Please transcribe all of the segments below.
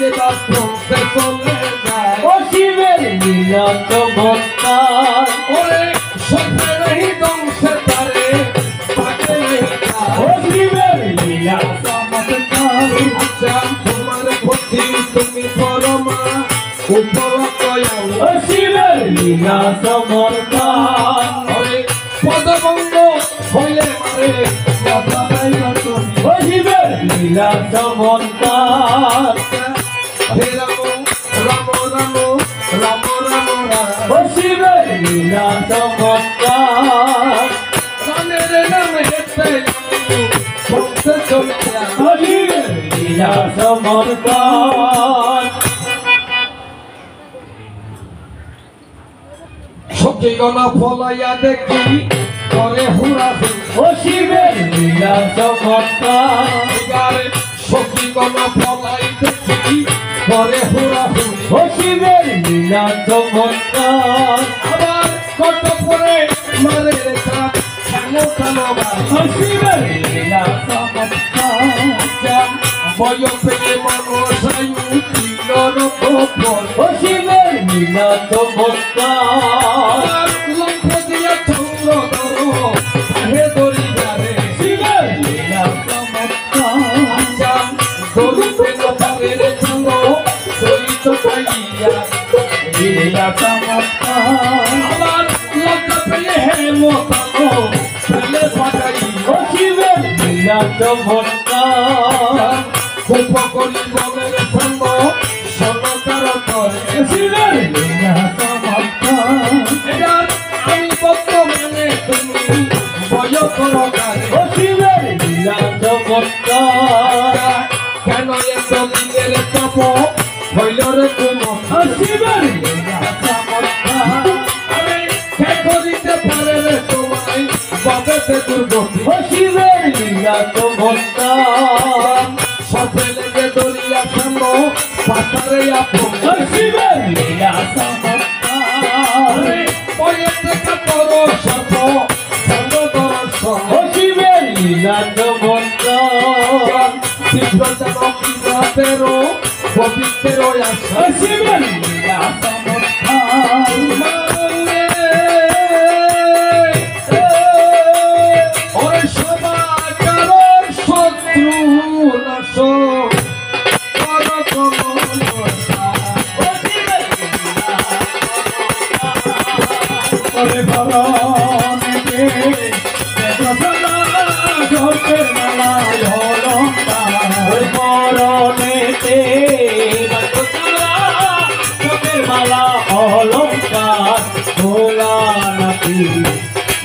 যে ধ্বংসে চলে যায় ও শিবের লীলা চমৎকার ওরে সখে নেই ধ্বংসে তারে পাকে ও শিবের লীলা চমৎকার আচ্ছা তোমার প্রতি তুমি পরমা উপলকয়াল ও শিবের লীলা চমৎকার ওরে পদভঙ্গ হইলে মারে ও শিবের লীলা চমৎকার হে রাম রাম রাম রাম রাম রাম ও শিবের লীলা চমৎকার রামের নামে হেতে ভক্ত চলছে ও শিবের লীলা চমৎকার সখী গনা ফলাইয়া দেখি করে হুরা ও শিবের লীলা চমৎকার গারে সখী গনা ফলাই দেখি করে হুরা ও শিবের লীলা চমৎকার আবার কত পরে মারে রেখা খানো খানো ও শিবের লীলা চমৎকার বয় পেয়ে মানুষ আয়ু তিলর গোপন ও শিবের লীলা চমৎকার লক্ষ দিয়া চন্দ্র ধরো হে দড়ি যারে শিবের লীলা চমৎকার দড়িতে নপারের চন্দ্র দড়ি চটাইয়া লীলা চমৎকার আবার লক্ষ পেয়ে হে মতানো ফেলে ফাটাই ও শিবের লীলা চমৎকার খুব করি বলের সঙ্গ সনকার করে শিবের লীলা চমৎকার এবার আমি বর্তমানে তুমি বয় করো গারে ও শিবের লীলা চমৎকার কেন এত দিনের তপ হইল রে তোমার ও শিবের লীলা চমৎকার আরে কে করিতে পারে রে তোমায় বাবেতে দুর্গতি ও শিবের লীলা চমৎকার সফে লেগে দরিয়া সামন পাতারে আপন ও শিবের লীলা চমৎকার আরে পয়ে থেকে করো সর্ব সর্ব দর্শন ও শিবের লীলা চমৎকার তীব্র যেন বিরাটেরও পবিত্রেরও আশা ও শিবের লীলা চমৎকার ওরে সবাই কারোর শত্রু নাশ কর কমলতা ও শিবের লীলা ওরে ভরণেতে বেদসলা ঝোপের মালা অলঙ্কার ওরে ভরণেতে বেদসলা ঝোপের মালা অলঙ্কার ভোলা নাকি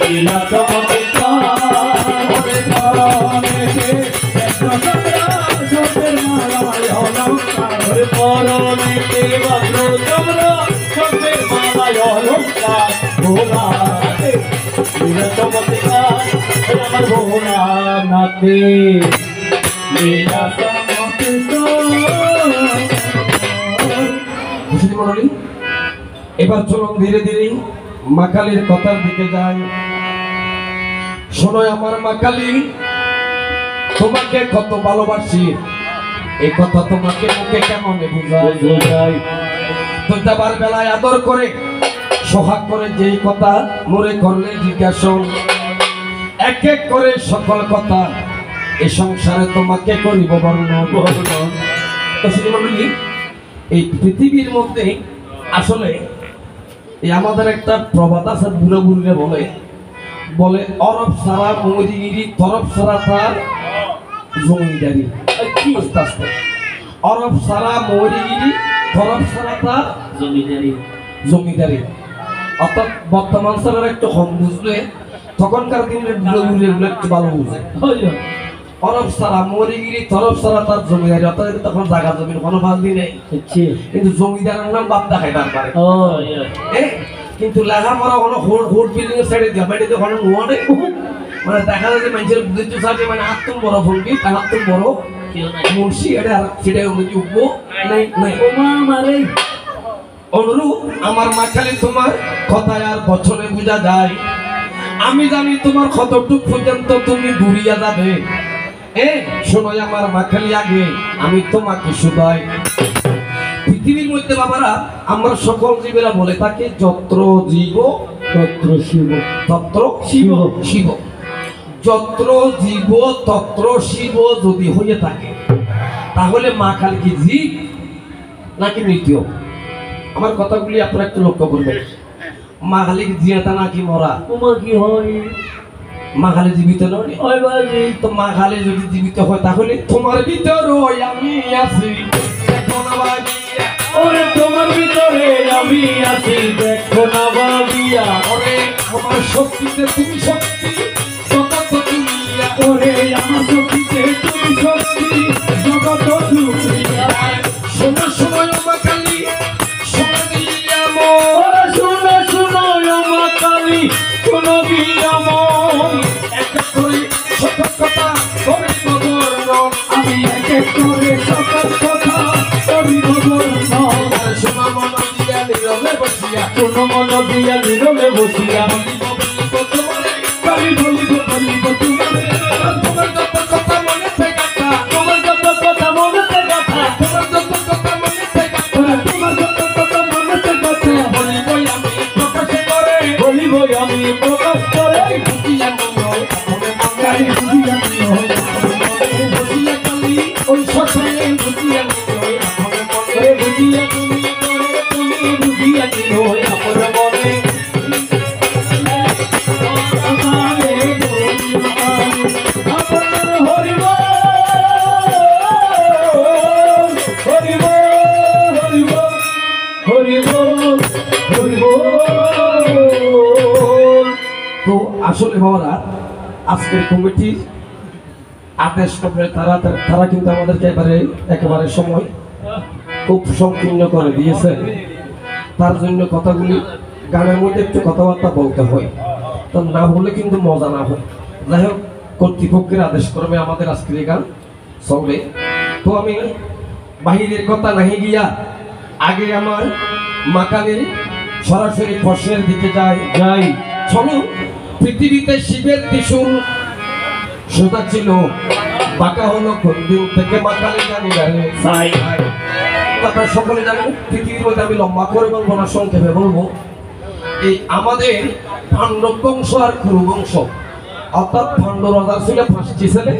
লীলা চমৎকার ওরে ভরণেতে বেদসলা ঝোপের মালা অলঙ্কার ওরে ভরণেতে বেদসলা ঝোপের মালা অলঙ্কার ভোলা নাকি লীলা চমৎকার আমার ভোলা নাকি লীলা খুশি মন্ডলী এবার চলুন ধীরে ধীরে মা কালীর কথার দিকে যাই শোনো আমার মা কালী তোমাকে কত ভালোবাসি এই কথা তোমাকে মুখে কেমন বুঝাই দুইটাবার বেলায় আদর করে সোহাগ করে যেই কথা মোরে করলে জিজ্ঞাসন এক এক করে সকল কথা এই সংসারে তোমাকে করিব বর্ণন তো শুধু মন্ডলী এই পৃথিবীর মধ্যে আসলে এই আমাদের একটা প্রবাদ আছে বুড়ো বুড়িরা বলে বলে অরব সারা মরিগিরি তরফ সারা তার জমিদারি আস্তে আস্তে অরব সারা মরিগিরি তরফ সারা তার জমিদারি অর্থাৎ বর্তমান সালের একটু কম বুঝলে তখনকার দিনের বুড়ো বুড়িগুলো একটু ভালো বুঝে অরব সারা মরিগিরি তরফ সারা তার জমিদারি অর্থাৎ তখন জায়গা জমির কোনো বালদি নেই কিন্তু জমিদারের নাম বাপ দেখাই তার পারে কিন্তু লেখাপড়া কোনো হোট বিল্ডিং এর সাইডে দিয়ে বাড়িতে কোনো নোয়া নেই মানে দেখা যায় যে মানুষের বুঝতে চাচ্ছে মানে আত্ম বড় ফলকি আত্ম বড় মুন্সি এটা সেটাই অনুযায়ী উঠবো নাই নাই অনুরূপ আমার মা খালি তোমার কথায় আর বছরে বোঝা যায় আমি জানি তোমার কতটুক পর্যন্ত তুমি ঘুরিয়া যাবে শোনো আমার মা খালি আগে আমি তোমাকে শুধাই পৃথিবীর মধ্যে বাবারা আমরা সকল জীবেরা বলে থাকি যত্র জীব তত্র শিব তত্র শিব শিব, যত্র জীব তত্র শিব যদি হয়ে থাকে তাহলে মা কালী কি জীব নাকি মৃত? আমার কথাগুলি আপনারা একটু লক্ষ্য করবেন। মা কালী কি জিয়াতা নাকি মরা? তোমার কি হয়? মা কালী জীবিত নয়। ওই বাজি তো মা কালী যদি জীবিত হয় তাহলে তোমার ভিতরে আমি আছি, দেখো না ভাবিয়া। ওরে তোমার ভিতরে আমি আছি, দেখো না ভাবিয়া। ওরে আমার শক্তিতে তুমি শক্তি, জগৎ দুনিয়া। ওরে আমার শক্তিতে তুমি শক্তি, জগৎ দুনিয়া। শোনো শোনো মা কালী, শোনো দিয়া মন। ওরে শুনো শুনো মা কালী, শোনো দিয়া মন। এক এক করে সকল কথা করিব বর্ণন। আমি এক এক করে সকল কথা করিব বর্ণন। আর শোনো মন দিয়া নীরবে বসিয়া, শোনো মন দিয়া নীরবে বসিয়া। বলিব বলিব তোমারে, কালী বলিব বলিব তোমারে। তোমার যত কথা মনেতে গাথা, তোমার যত কথা মনেতে গাথা, তোমার যত কথা মনেতে গাথা, ওরে তোমার যত কথা মনেতে গাথা। বলিবই আমি প্রকাশ করে। বলিব আমি প্রকাশ করে। বুঝিয়া মন আপনে কালী মনে, বুঝিয়া কি হয় বুঝিয়া কালী ওই সকালে বুঝিয়া মন আপনে মনে। ওরে বুঝিয়া তুমি করে, তুমি বুঝিয়া কি হয় আপন মনে। আমারে আপনার হরিব হরিব হরিব হরিব হরিব। তো আসলে বাবারা আজকের কমিটির আদেশ করবে তারা কিন্তু আমাদেরকে একেবারে সময় খুব সংকীর্ণ করে দিয়েছে। তার জন্য কথাগুলি গানের মধ্যে একটু কথাবার্তা বলতে হয়, তো না বলে কিন্তু মজা না হয়। যাই হোক, কর্তৃপক্ষের আদেশ করবে আমাদের আজকের এই গান চলবে। তো আমি বাহিরের কথা নাহি গিয়া আগে আমার মা কালীর সরাসরি প্রশ্নের দিকে যাই। যাই চলো, পৃথিবীতে শিবের ত্রিশূল সোজা ছিল, বাঁকা হলো কোন দিন থেকে মা কালী জানি জানে। যাই আপনারা সকলে জানেন, পৃথিবীর মধ্যে আমি লম্বা করে বলবো না, সংক্ষেপে বলবো। এই আমাদের পাণ্ডব বংশ আর কুরু বংশ, অর্থাৎ পাণ্ডব রাজার ছিল 5টি ছেলে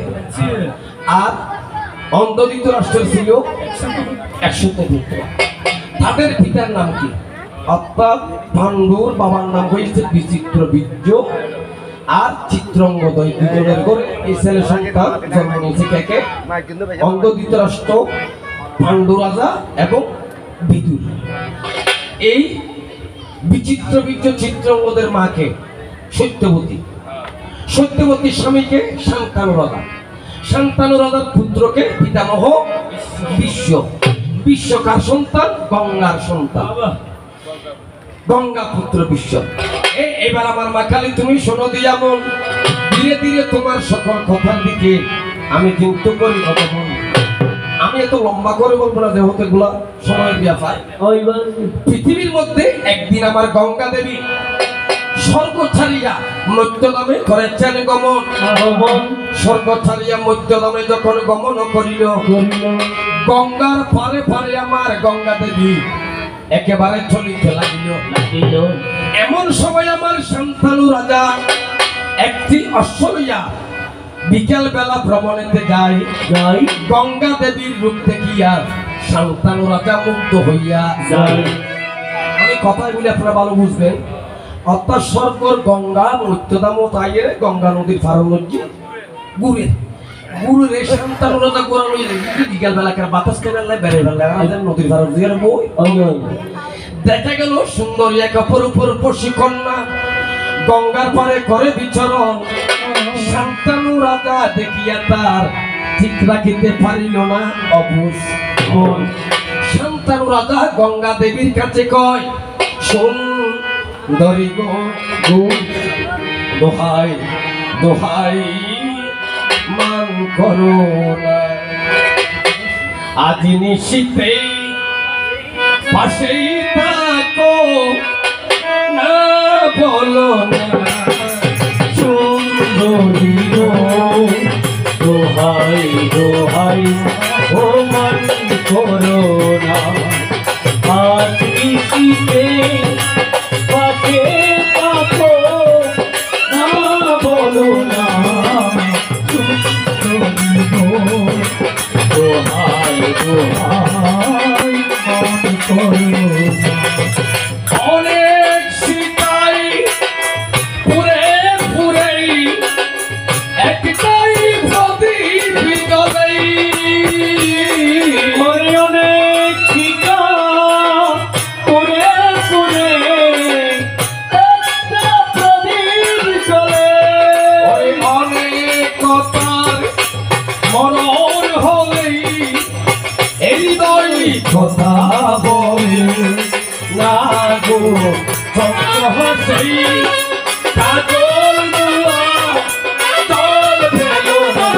আর অন্ধ রাষ্ট্রের ছিল 100টি পুত্র। তাদের পিতার নাম কি? অর্থাৎ পাণ্ডুর বাবার নাম হয়েছে বিচিত্র বীর্য আর চিত্রঙ্গদয়, দুজনের করে এই ছেলে সন্তান জন্ম নিয়েছে। কে? অন্ধ ধৃতরাষ্ট্র, পাণ্ডু রাজা এবং বিদুর। এই বিচিত্র বীর্য চিত্রঙ্গদের মাকে সত্যবতী, সত্যবতীর স্বামীকে শান্তানু রাজা, শান্তানু রাজার পুত্রকে পিতামহ বিশ্ব, বিশ্ব কার সন্তান? গঙ্গার সন্তান, গঙ্গা পুত্র বিশ্ব। এবার আমার মা কালী তুমি শোনো দিয়া মন, ধীরে ধীরে তোমার সকল কথার দিকে আমি কিন্তু করি ভগবান। আমি এত লম্বা করে বলবো না, যেহেতু এগুলা সময় দিয়া পায়। ওই বাজি পৃথিবীর মধ্যে একদিন আমার গঙ্গা দেবী স্বর্গ ছাড়িয়া মধ্যধামে করেছেন গমন। আহ্বান স্বর্গ ছাড়িয়া মধ্যধামে যখন গমন করিল, করিল। গঙ্গার পারে পারে আমার গঙ্গা দেবী একেবারে চলিতে লাগিল। লাগিল এমন সময় আমার শান্তানু রাজা একটি অশ্ব লইয়া বিকেল বেলা ভ্রমণেতে যায়। যাই গঙ্গা দেবীর রূপ দেখিয়া শান্তানু রাজা মুগ্ধ হইয়া যাই। আমি কথাই বলি আপনারা ভালো বুঝবেন। অর্থাৎ স্বর্গর গঙ্গা মধ্যদাম তাইয়ে গঙ্গা নদীর ফারণজ্জি ঘুরে ঘুরে শান্তানু রাজা গোড়া লইয়া বিকেল বেলা কেন বাতাস কেন বেড়ে বেলা নদীর ফারণজ্জি বই। ওই ওই দেখা গেল সুন্দরী এক অপরূপর পশি কন্যা গঙ্গার পারে করে বিচরণ। শান্তানু রাজা দেখিয়া তার ঠিক রাখিতে পারিল না অবুঝ মন। শান্তানু রাজা গঙ্গা দেবীর কাছে কয়, সুন্দরী গো দোহাই দোহাই মান করো না, আজ নিশীতে পাশেই থাকো না, বলো না সুন্দরী গো দোহাই দোহাই ও মন করো না, দিতে পাশে থাকো না বলো না দোহাই দোহাই মন করো না। অনেক শিকাই পুরে পুরেই একটাই প্রদীপ জ্বলেই মনে অনেক শিকা পুরে পুরে একটা প্রদীপ জ্বলে। ওই অনেক কথার মরণ হলেই এই হৃদয় কথা বলে না গো চন্দ্র সেই কাজল দুয়া জল ফেলো না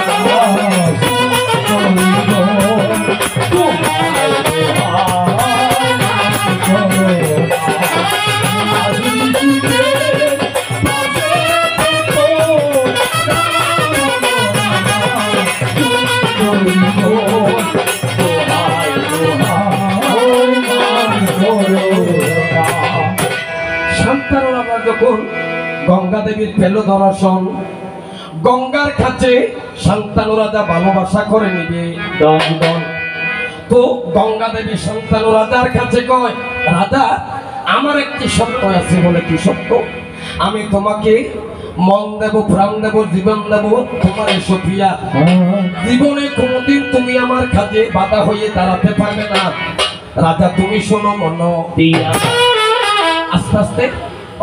সন্তানরা যখন গঙ্গা দেবীর পেল দর্শন, গঙ্গার কাছে শান্তানু রাজা ভালোবাসা করে নিবে দন দন তো গঙ্গা দেবী শান্তানু রাজার কাছে কয়, রাজা আমার একটি সত্য আছে। বলে কি সত্য? আমি তোমাকে মন দেব, প্রাণ দেব, জীবন দেব, তোমার সফিয়া জীবনে কোনোদিন তুমি আমার কাজে বাধা হয়ে দাঁড়াতে পারবে না। রাজা তুমি শোনো মন দিয়া আস্তে আস্তে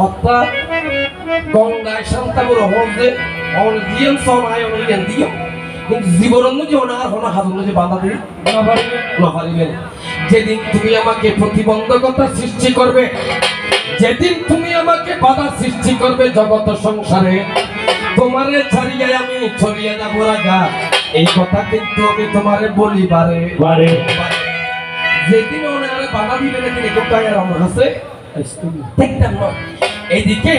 অর্থাৎ গঙ্গায় শান্তানুর হজে অনজিয়ান সনায় অনজিয়ান দিও কিন্তু জীবন যে ওনার হনা হাত যে বাধা দিয়ে না পারিবেন। যেদিন তুমি আমাকে প্রতিবন্ধকতা সৃষ্টি করবে, যেদিন তুমি আমাকে বাধা সৃষ্টি করবে জগৎ সংসারে, তোমারে ছাড়িয়ে আমি ছড়িয়ে যাব রাজা। এই কথা কিন্তু আমি তোমারে বলিবারে বারে যেদিন ওনারে বাধা দিবে না তিনি কোথায় আর আমার কাছে দেখতাম না। এইদিকে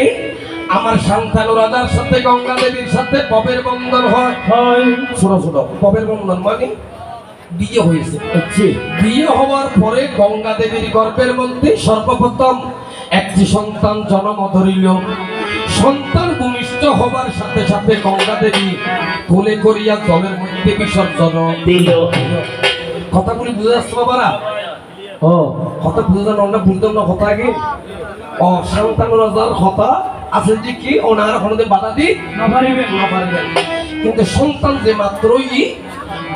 আমার শান্তানু রাজার সাথে গঙ্গা দেবীর সাথে পবের বন্ধন হয়। হয় ছোট ছোট পবের বন্ধন মানে বিয়ে হয়েছে। বিয়ে হওয়ার পরে গঙ্গা দেবীর গর্ভের মধ্যে সর্বপ্রথম একটি সন্তান জন্ম ধরিল। সন্তান ভূমিষ্ঠ হবার সাথে সাথে গঙ্গা দেবী কোলে করিয়া জলের মধ্যে বিসর্জন দিল। কথাগুলি বুঝে যাচ্ছে বাবারা? ও কথা বুঝে যান, আমরা বুঝতাম না কথা আগে। ও শান্তানু রাজার কথা আছে যে কি ওনার কোনোদিন বাধা দিই না পারিবেন না পারবেন, কিন্তু সন্তান যে মাত্রই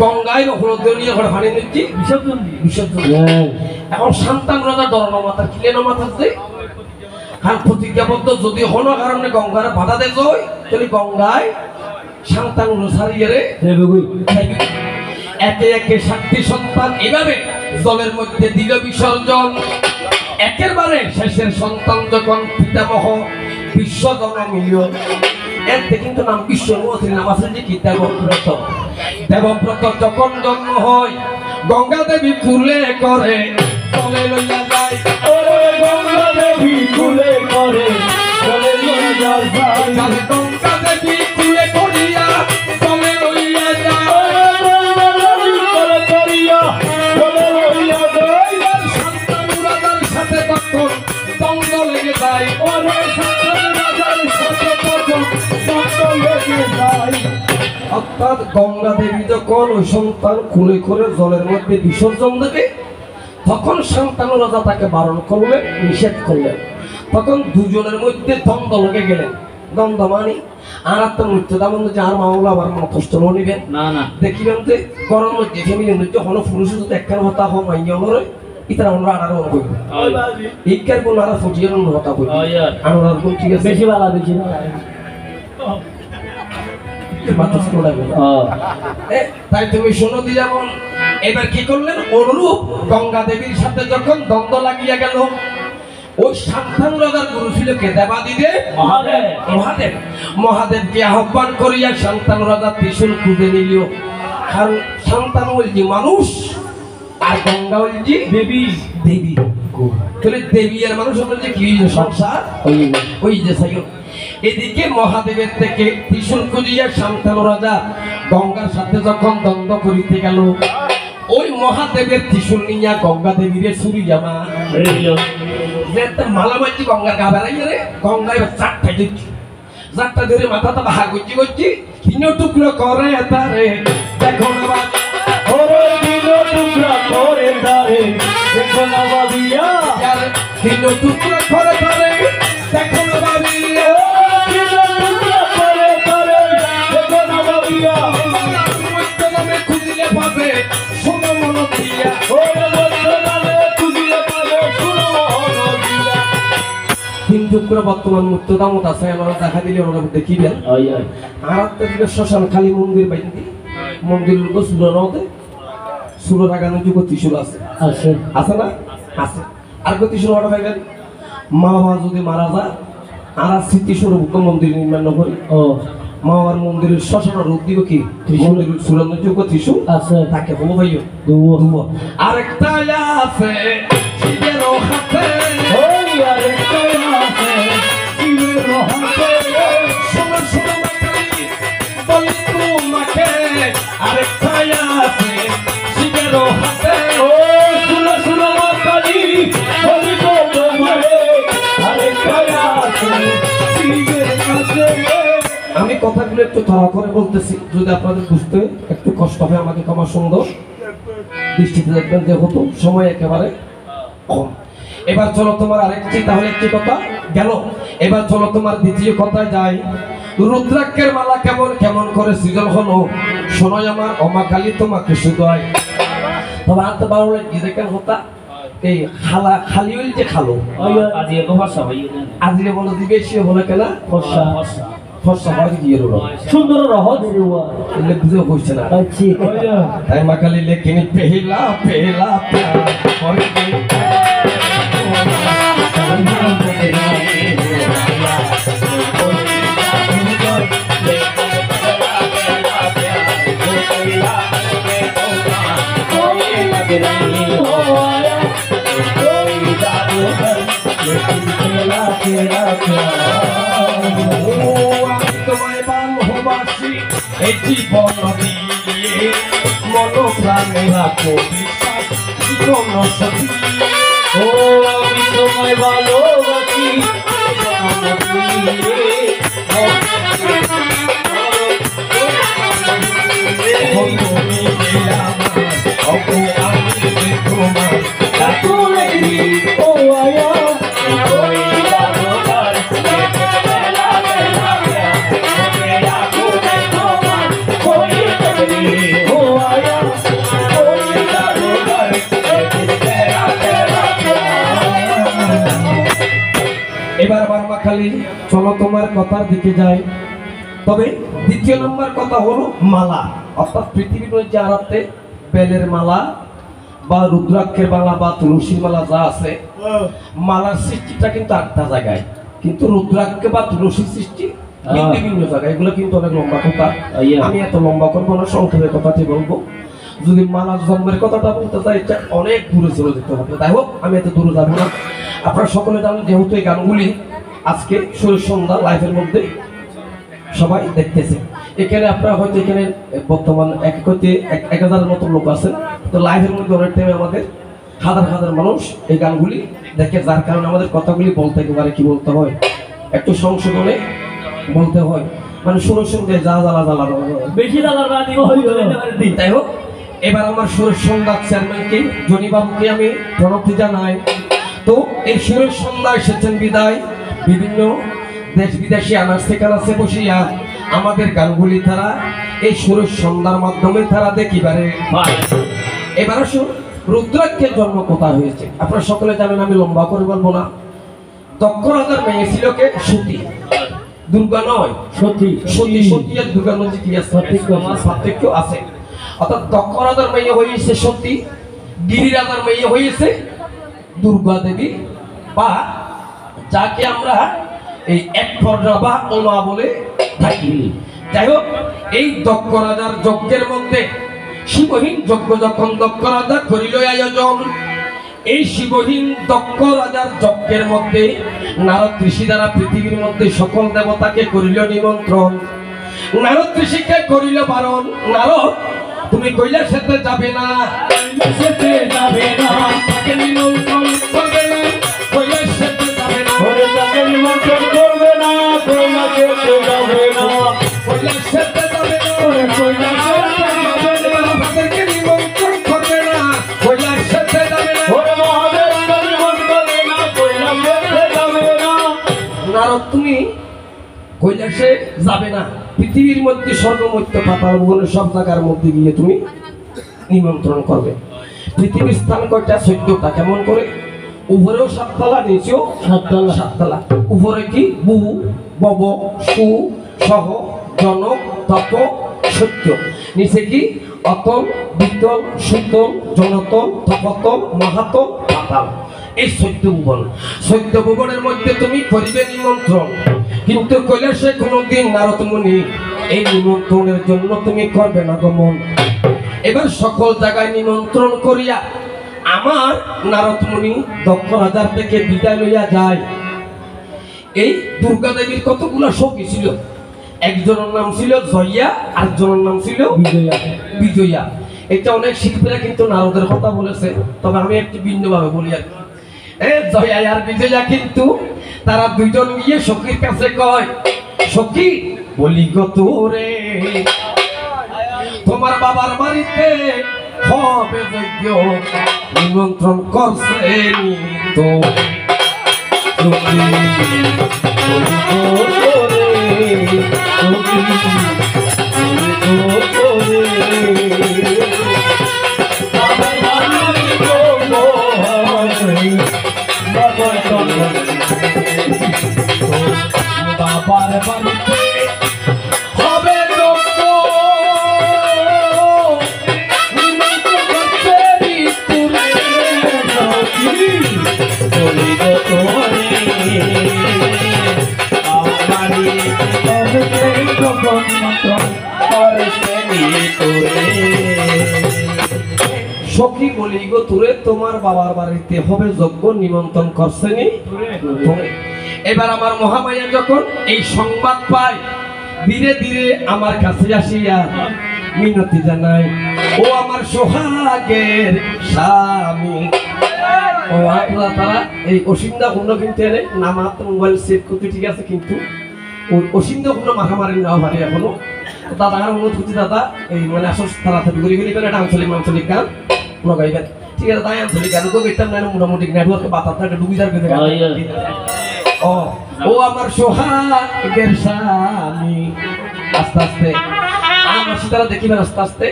গঙ্গায় হলুদ নিয়ে ঘরে পানি নিচ্ছি বিসর্জন দিয়ে বিসর্জন। এখন সন্তান রাজা ডরানো মাথা কিলেনো মাথা যে কারণ প্রতিজ্ঞাবদ্ধ যদি হন কারণে গঙ্গার বাধা দেয় তাহলে গঙ্গায় সন্তান সারিয়ে রে একে একে 7টি সন্তান এভাবে জলের মধ্যে দিল বিসর্জন। একেবারে শেষের সন্তান যখন পিতামহ বিশ্বজন মিলিল, এতে কিন্তু নাম বিশ্ব নাম আছে যে কি দেবব্রত। দেবব্রত যখন জন্ম হয় গঙ্গা দেবী কুলে করে চলে লইয়া যায়। ওরে গঙ্গা দেবী কুলে করে চলে লইয়া যায়। গঙ্গা দেবী কুলে করিয়া চলে লইয়া যায়। ওরে গঙ্গা দেবী কুলে করিয়া চলে লইয়া যায়। শান্তানু রাজার সাথে তখন দ্বন্দ্ব লেগে যায়। ওরে শান্তানু রাজার সাথে তখন দ্বন্দ্ব লেগে যায়। অর্থাৎ গঙ্গা দেবী যখন ওই সন্তান কুলে করে জলের মধ্যে বিসর্জন দেবে তখন শান্তানু রাজা তাকে বারণ করলেন, নিষেধ করলেন। তখন দুজনের মধ্যে দ্বন্দ্ব লেগে গেলেন। দ্বন্দ্ব মানে আর একটা মৃত্যু তেমন যে আর মামলা আবার মনে কষ্ট নিবেন না না দেখিবেন যে গরম মধ্যে ফ্যামিলির মধ্যে হলো পুরুষের যদি একখান হতা হোক মাইয়া হলো ইতারা আমরা আড়ারও করব এইকার কোন আর ফুটিয়ে অন্য হতা করব আর কোন ঠিক আছে বেশি ভালো বেশি ভালো বাতাস করে তাই তুমি শোনো দি যেমন এবার কি করলেন অনুরূপ গঙ্গা দেবীর সাথে যখন দ্বন্দ্ব লাগিয়া গেল ওই শান্তানু রাজার গুরু ছিল কে দেবাদিদেব মহাদেব মহাদেব মহাদেবকে আহ্বান করিয়া শান্তানু রাজা ত্রিশূল খুঁজে নিল। কারণ শান্তানু বলছি মানুষ আর গঙ্গা বলছি দেবী দেবী। তাহলে দেবী আর মানুষ বলছে কি সংসার ওই যে সাইও। এদিকে মহাদেবের থেকে ত্রিশূল খুঁজিয়া শান্তানু রাজা গঙ্গার সাথে যখন দ্বন্দ্ব করিতে গেল ওই মহাদেবের ত্রিশূল নিয়া গঙ্গা দেবীরে চুরি জামা যে মালামাটি গঙ্গার গা বেড়াই রে গঙ্গায় চারটা দিচ্ছি চারটা ধরে মাথাটা বাহা করছি করছি তিন টুকরো করে তারে দেখো না তিন টুকরো করে তারে দেখো না বাবিয়া খুঁজিলে পাবে শোনো মন দিয়া তিন টুকরো বর্তমান মুক্ত দামত আছে আমরা দেখা দিলে ওরা দেখিবেন আর দিকে শ্মশান খালি মন্দির বাইন্দি মন্দির সুরনতে সুর লাগানো যুগ ত্রিশূল আছে আছে না আছে আর কত ত্রিশূল অর্ডার পাইবেন মা বাবা যদি মারা যায় আর স্মৃতিস্বরূপ মন্দির নির্মাণ করি মা বাবার মন্দিরের শ্মশানের রূপ দিব কি মন্দিরের সুরন্ন যুগ ত্রিশূল আছে তাকে বলো ভাইও দুব আরেকটা আছে শিবের হাতে আরেকটা আছে শিবের হাতে শোনো শোনো বলি তোমাকে আরেকটা আছে শিবের হাতে শোনো শোনো মাতাজি বলি তোমাকে আরেকটা আছে শিবের হাতে আমি কথাগুলো একটু তাড়া করে বলতেছি যদি আপনাদের বুঝতে একটু কষ্ট হয় আমাকে ক্ষমা সুন্দর দৃষ্টিতে দেখবেন যেহেতু সময় একেবারে কম এবার চলো তোমার আরেকটি তাহলে একটি কথা গেল এবার চলো তোমার দ্বিতীয় কথায় যাই রুদ্রাক্ষের মালা কেমন কেমন করে সৃজন হলো শোনোই আমার অমাকালী তোমাকে শুধুই তবে আনতে পারো কি দেখেন হতা এই খালা খালি হইল যে খালো আজিলে বলে দিবে সে বলে কেনা ফর্সা ফর্সা হয় দিয়ে রলো সুন্দর রহজ এলে বুঝে হইছে না তাই মাকালী লেকিন পেহলা পেহলা প্যার করকে তোমায় ভালোবাসি এই জীবন দিয়ে মন প্রাণে রাখো বিশ্বাস জীবন সতী ও আমি তোমায় ভালোবাসি এবার আমার মাখালি চলো তোমার কথার দিকে যাই তবে দ্বিতীয় নম্বর কথা হলো মালা অর্থাৎ পৃথিবীর মধ্যে আরাতে বেলের মালা বা রুদ্রাক্ষের মালা বা তুলসীর মালা যা আছে মালার সৃষ্টিটা কিন্তু আটটা জায়গায় কিন্তু রুদ্রাক্ষ বা তুলসীর সৃষ্টি বিভিন্ন জায়গায় এগুলো কিন্তু অনেক লম্বা কথা আমি এত লম্বা করবো না সংক্ষেপে কথাটি বলবো যদি মালার জন্মের কথাটা বলতে চাই এটা অনেক দূরে চলে যেতে হবে তাই হোক আমি এত দূরে যাবো না আপনারা সকলে জানেন যেহেতু এই গানগুলি আজকে শরীর সন্ধ্যা লাইভের মধ্যে সবাই দেখতেছে এখানে আপনারা হয়তো এখানে বর্তমান এক হইতে 1000-এর মতো লোক আছেন তো লাইভের মধ্যে অনেক টাইমে আমাদের হাজার হাজার মানুষ এই গানগুলি দেখে যার কারণে আমাদের কথাগুলি বলতে একেবারে কি বলতে হয় একটু সংশোধনে বলতে হয় মানে শুনে শুনতে যা জ্বালা জ্বালা বেশি জ্বালা তাই হোক এবার আমার সুরের সন্ধ্যা চেয়ারম্যানকে জনিবাবুকে আমি প্রণতি জানাই তো এই সুরের সন্ধ্যা এসেছেন বিদায় বিভিন্ন দেশ বিদেশি আনাস থেকে আনাসে বসিয়া আমাদের গানগুলি তারা এই সুরের সন্ধ্যার মাধ্যমে তারা দেখিবারে এবার আসুন রুদ্রাক্ষের জন্ম কোথায় হয়েছে আপনারা সকলে জানেন আমি লম্বা করে বলবো না দক্ষ রাজার মেয়ে ছিল কে সতী দুর্গা নয় সতী সতী সতী আর দুর্গার মধ্যে কি আছে পার্থক্য আছে অর্থাৎ দক্ষ রাজার মেয়ে হয়েছে সতী গিরি রাজার মেয়ে হয়েছে দুর্গা দেবী বা যাকে আমরা এই এক পর্দা বা ওমা বলে থাকি যাই হোক এই দক্ষ রাজার যজ্ঞের মধ্যে শিবহীন যজ্ঞ যখন দক্ষ রাজা করিল আয়োজন এই শিবহীন দক্ষ রাজার যজ্ঞের মধ্যে নারদ ঋষি দ্বারা পৃথিবীর মধ্যে সকল দেবতাকে করিল নিমন্ত্রণ নারদ ঋষিকে করিল বারণ নারদ তুমি কৈলাসেতে যাবে না সেতে যাবে না তাকে নিমন্ত্রণ করবে না কইলে সেতে যাবে না ওরে তাকে নিমন্ত্রণ করবে না কইলে সেতে যাবে না কইলে সেতে যাবে না ওরে কইলে সেতে যাবে না তাদেরকে নিমন্ত্রণ করবে না কইলে সেতে যাবে না ওরে মহাদেবকে নিমন্ত্রণ করবে না কইলে সেতে যাবে না নারদ তুমি কৈলাসে যাবে না পৃথিবীর মধ্যে স্বর্গমত্য পাতাল ভুবনের সব জায়গার মধ্যে গিয়ে তুমি নিমন্ত্রণ করবে পৃথিবীর স্থান কয়টা 14টা কেমন করে উপরেও 7 তলা নিচেও 7 তলা উপরে কি বু বব সু সহ জনক তপ সত্য নিচে কি অতল বিতল সুতল জনতল তপতল মহাতল পাতাল এই 14 ভুবনের মধ্যে তুমি করিবে নিমন্ত্রণ কিন্তু কৈলাসে কোনোদিন নারদ মুনি এই নিমন্ত্রণের জন্য তুমি করবে না গমন এবার সকল জায়গায় নিমন্ত্রণ করিয়া আমার নারদ মুনি দক্ষ রাজার থেকে বিদায় লইয়া যায় এই দুর্গা দেবীর কতগুলো সখী ছিল একজনের নাম ছিল জয়া আর একজনের নাম ছিল বিজয়া এটা অনেক শিল্পীরা কিন্তু নারদের কথা বলেছে তবে আমি একটু ভিন্নভাবে বলি আর কি জয়া আর বিজয়া কিন্তু তারা দুইজন গিয়ে সখীর কাছে কয় সখী বলি গো তোরে তোমার বাবার বাড়িতে হবে যজ্ঞ নিমন্ত্রণ করছে তো সখী বলি গো তোরে সখী বলি গো তোরে বাবার বাড়িতে হবে যজ্ঞ নিমন্ত্রণ করছে ঋতুরে সখী বলি গো তোরে আমার বাড়িতে হবে নিমন্ত্রণ করছে ঋতুরে সখী বলি গো তোরে তোমার বাবার বাড়িতে হবে যজ্ঞ নিমন্ত্রণ করছেনি তোরে এবার আমার মহামায়া যখন এই সংবাদ পায় ধীরে ধীরে আমার কাছে আসিয়া মিনতি জানায় ও আমার সোহাগের স্বামী ও আপনারা তারা এই অসিন্দা পূর্ণ কিন্তু এনে নামা মোবাইল সেট করতে ঠিক আছে কিন্তু ওই অসিন্দা পূর্ণ মাখামারি নাও পারে এখনো দাদা আর অনুরোধ করছি দাদা এই মানে আসল তাড়াতাড়ি করে গেলে একটা আঞ্চলিক গান লাগাইবেন ঠিক আছে তাই আঞ্চলিক গান তো করতাম না মোটামুটি নেটওয়ার্কে বাতাসটা একটা ডুবি যাবে ও ও আমার সোহাগের স্বামী আস্তে আস্তে আমার সেটা দেখিবেন আস্তে আস্তে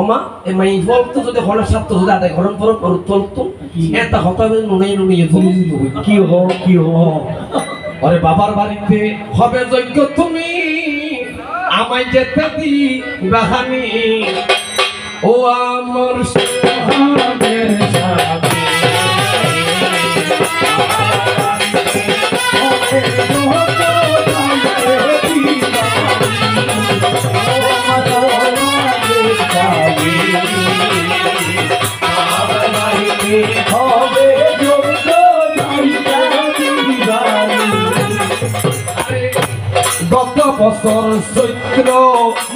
ওমা এই মাই বলতো যদি হলের সাথে যদি আদায় গরম পরম চলতো এটা হতাবে নুনিয়ে কি হো আরে বাবার বাড়িতে হবে যজ্ঞ তুমি আমায় যেতে দি বাহানি ও আমার সোহাগের স্বামী গত বছর চৈত্র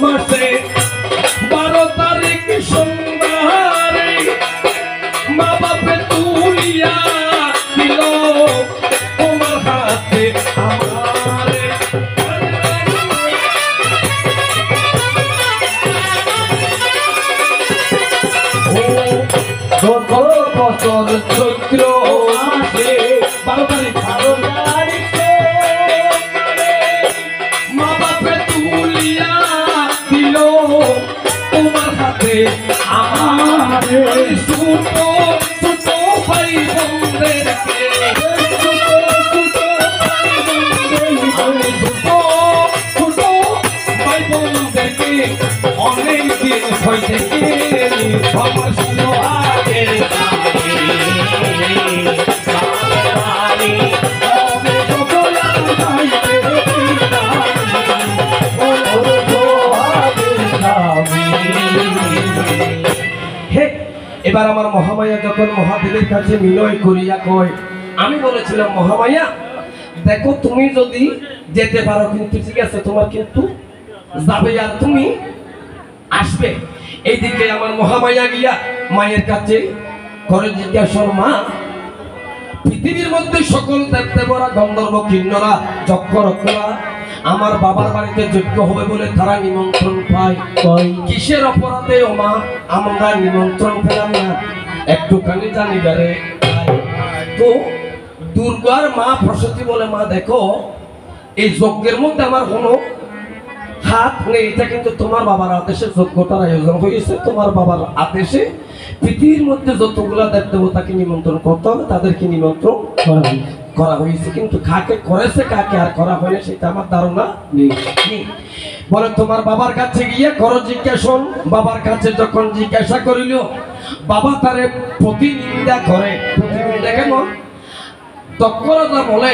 মাসে 12 তারিখ সোমবারে মা বাপে তুলিয়া দিল তোমার হাতে আমারে গত বছর চৈত্র মাসে 12 তারিখ মা বাপে তুলিয়া দিল তোমার হাতে আমারে সুতো সুতো ভাই বন্ধেরকে সুতো ভাই বন্ধেরকে অনেক দিন হইতে আমার সোহাগের এবার আমার মহামায়া যখন মহাদেবের কাছে বিনয় করিয়া কয় আমি বলেছিলাম মহামায়া দেখো তুমি যদি যেতে পারো কিন্তু ঠিক আছে তোমার কিন্তু যাবে আর তুমি আসবে এইদিকে আমার মহামায়া গিয়া মায়ের কাছে করে জিজ্ঞাসা, মা পৃথিবীর মধ্যে সকল দেবদেবরা গন্ধর্ব কিন্নরা যক্ষ রক্ষরা আমার বাবার বাড়িতে যজ্ঞ হবে বলে তারা নিমন্ত্রণ পায়, কিসের অপরাধে ও মা আমরা নিমন্ত্রণ পেলাম না একটুখানি জানিবারে? তো দুর্গার মা প্রসূতি বলে, মা দেখো এই যজ্ঞের মধ্যে আমার কোনো হাত নেই, এটা কিন্তু তোমার বাবার আদেশে যজ্ঞটার আয়োজন হয়েছে। তোমার বাবার আদেশে পৃথিবীর মধ্যে যতগুলা দেবতাকে নিমন্ত্রণ করতে হবে তাদেরকে নিমন্ত্রণ করা হয়েছে, কিন্তু কাকে করেছে কাকে আর করা হয়নি সেটা আমার ধারণা নেই। বলে তোমার বাবার কাছে গিয়ে করো জিজ্ঞাসা। বাবার কাছে যখন জিজ্ঞাসা করিল, বাবা তারে প্রতিনিন্দা করে। প্রতিনিন্দা কেমন? তৎপরতা বলে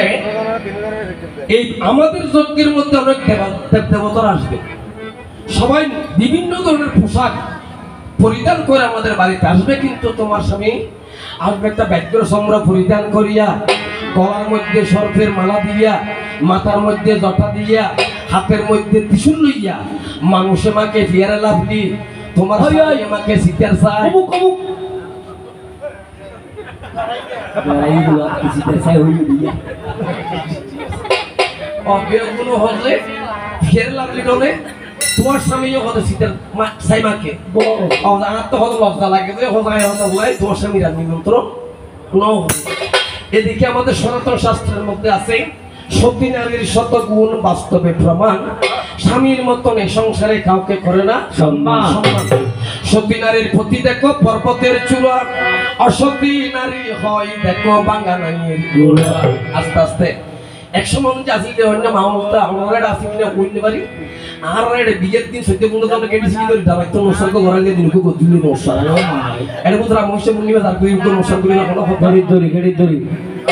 এই আমাদের যজ্ঞের মধ্যে অনেক দেবতারা আসবে, সবাই বিভিন্ন ধরনের পোশাক পরিধান করে আমাদের বাড়িতে আসবে, কিন্তু তোমার স্বামী আসবে একটা ব্যাঘ্র সম্রা পরিধান করিয়া, গলার মধ্যে সর্পের মালা দিয়া, মাথার মধ্যে জটা দিয়া, হাতের মধ্যে ত্রিশূল লইয়া, মানুষে মাকে ফিয়ারে লাভলি, তোমার আমাকে সিটার চাই। তোমার স্বামী সাইমাকে আমার তো হতো লজ্জা লাগে যে তোমার স্বামীর নিমন্ত্রণ। এদিকে আমাদের সনাতন শাস্ত্রের মধ্যে আছে সতী নারীর শত গুণ বাস্তবে প্রমাণ, স্বামীর মতন এই সংসারে কাউকে করে না সম্মান। সতী নারীর প্রতি দেখো পর্বতের চূড়া, অসতী নারী হয় দেখো বাঙ্গানাইয়ের গোড়া। আস্তে আস্তে একসময় আসলে অন্য মামলা আমরা আসলে কইতে পারি আর বিয়ের দিন সত্যি বন্ধু আমরা কেটেছি কি করি দাবাই তো নসর্গ ঘরালে দিন কো দিলি নসর এটা বুঝরা মহসে মুনিবা তার কই তো নসর করি না কোনো গড়ি ধরি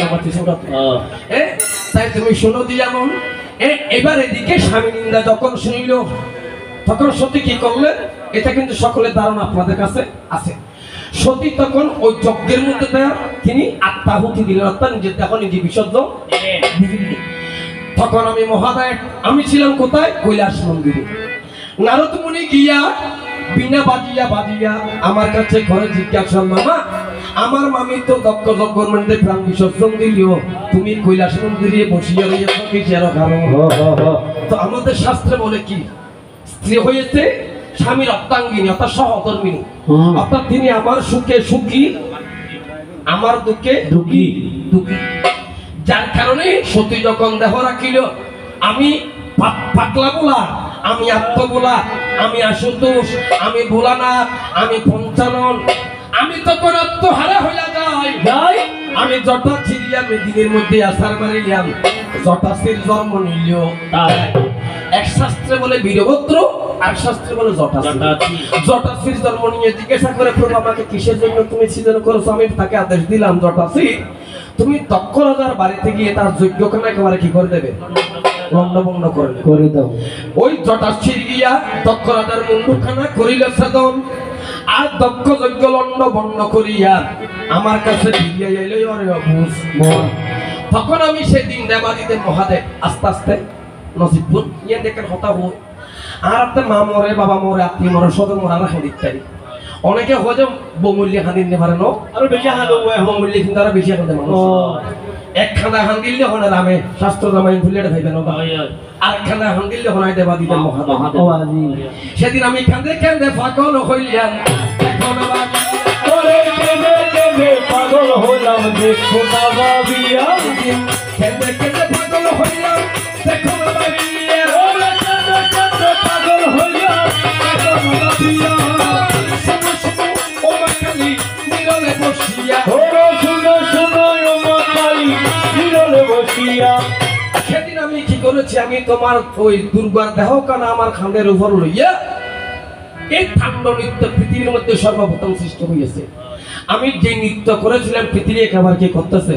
আমার তিসুটা তাই তুমি শোনো দিয়া মন। এবার এদিকে স্বামী নিন্দা যখন শুনিল তখন সতী কি করলেন, এটা কিন্তু সকলের ধারণা আপনাদের কাছে আছে। সতী তখন ওই যজ্ঞের মধ্যে তিনি আত্মাহুতি দিলেন, অর্থাৎ নিজের দেখো নিজে বিসর্জন দিলেন। তখন আমি মহাদয় আমি ছিলাম কোথায়? কৈলাস মন্দিরে। নারদ মুনি গিয়া বিনা বাজিয়া বাজিয়া আমার কাছে ঘরে জিজ্ঞাসা, মামা আমার মামি তো দক্ষ যজ্ঞের মধ্যে প্রাণ বিসর্জন দিল, তুমি কৈলাস মন্দিরে বসিয়া রয়েছ কিসের কারণ? তো আমাদের শাস্ত্রে বলে কি, স্ত্রী হয়েছে স্বামীর অর্ধাঙ্গিনী অর্থাৎ সহধর্মিনী, অর্থাৎ তিনি আমার সুখে সুখী আমার দুঃখে দুঃখী দুঃখী। যার কারণে সতী যখন দেহ রাখিল, আমি পাতলা বলা, আমি আত্মবোলা, আমি আশুতোষ, আমি ভোলানাথ, আমি পঞ্চানন, আমি তখন আত্মহারা হইয়া যাই। আমি জটা ছিড়িয়া মেদিনীর মধ্যে আসার মারিলাম, জটাশ্রীর জন্ম নিল। এক শাস্ত্রে বলে বীরভদ্র, আর শাস্ত্রে বলে জটাশ্রী। জটাশ্রীর জন্ম নিয়ে জিজ্ঞাসা করে, প্রভু আমাকে কিসের জন্য তুমি ছিলেন করেছো? আমি তাকে আদেশ দিলাম, জটাশ্রী তুমি দক্ষ রাজার বাড়িতে গিয়ে তার যজ্ঞখানা একেবারে কি করে দেবে? লন্ডভন্ড করে দাও। ওই জটাশ্রী গিয়া দক্ষ রাজার মুন্ডুখানা করিল সাধন, আর দক্ষ যজ্ঞ লন্ডভন্ড করিয়া আমার কাছে ফিরিয়া এলো। তখন আমি সেদিন দেবাদিদেব মহাদেব আস্তে আস্তে নসিবপুর ইয়ে দেখেন হতা হয়, আর আপনার মা মরে, বাবা মরে, আত্মীয় মরে, সদর মরে আর হাঁদি ইত্যাদি। অনেকে হয়তো বহুমূল্যে হাঁদি নিতে পারে না, আরো বেশি হাঁদো বহুমূল্যে কিন্তু আরো বেশি হাঁদে মানুষ। এক খানা হান দিলে হনে রামে শাস্ত্র রামায়ণ ভুলে ভাইবে না, আর খানা হান দিলে হনাই দেবাদিদেব মহাদেব। সেদিন আমি কাঁদে কাঁদে পাগল হইলাম, পাগল হইলাম দেখো না ভাবিয়া, কেঁদে কেঁদে পাগল হইলাম দেখো না ভাবিয়া, পাগল হইলাম দেখো না ভাবিয়া। শুনো শুনো ও মাকালি নিরলে বসিয়া, শুনো শুনো ও মাকালি নিরলে বসিয়া। সেদিন আমি কি করেছি, আমি তোমার ওই দুর্গার দেহ কানা আমার খান্ডের উপর লইয়া এই ঠান্ড নৃত্য পৃথিবীর মধ্যে সর্বপ্রথম সৃষ্টি হয়েছে। আমি যে নৃত্য করেছিলাম পৃথিবী একেবারে কি করতেছে?